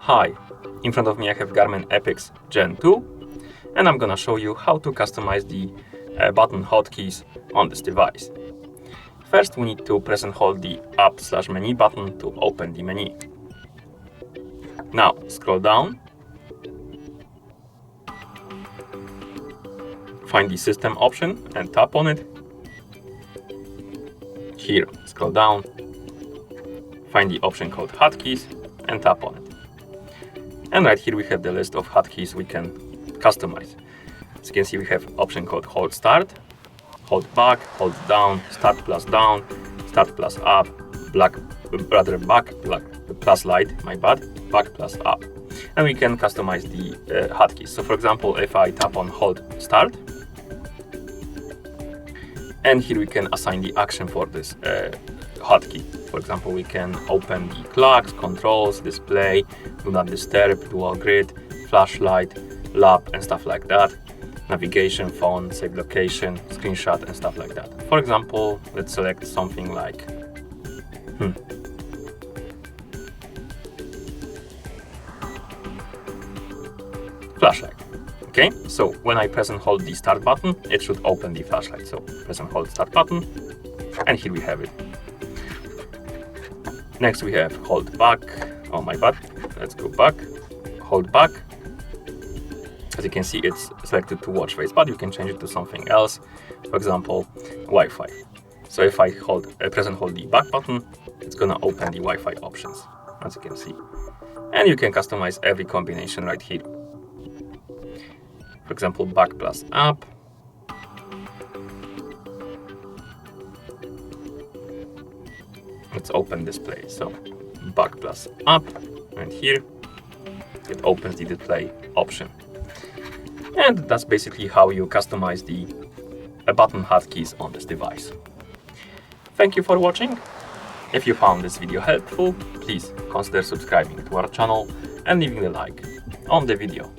Hi, in front of me I have GARMIN Epix Gen 2, and I'm gonna show you how to customize the button hotkeys on this device. First, we need to press and hold the Up/Menu button to open the menu. Now, scroll down, find the System option and tap on it. Here, scroll down, find the option called Hotkeys and tap on it. And right here we have the list of hotkeys we can customize. As you can see, we have option called Hold Start, Hold Back, Hold Down, Start plus Down, Start plus Up, Back plus Light, Back plus Up. And we can customize the hotkeys. So for example, if I tap on Hold Start, and here we can assign the action for this hotkey. For example, we can open the clocks, controls, display, do not disturb, dual grid, flashlight, lap, and stuff like that. Navigation, phone, save location, screenshot, and stuff like that. For example, let's select something like flashlight. Okay, so when I press and hold the start button, it should open the flashlight. So press and hold start button, and here we have it. Next we have hold back. Oh my bad. Let's go back. Hold back. As you can see, it's selected to watch face, but you can change it to something else. For example, Wi-Fi. So if I press and hold the back button, it's gonna open the Wi-Fi options, as you can see. And you can customize every combination right here. For example, back plus up. Let's open display. So back plus up, and here it opens the display option. And that's basically how you customize the button hotkeys on this device. Thank you for watching. If you found this video helpful, please consider subscribing to our channel and leaving a like on the video.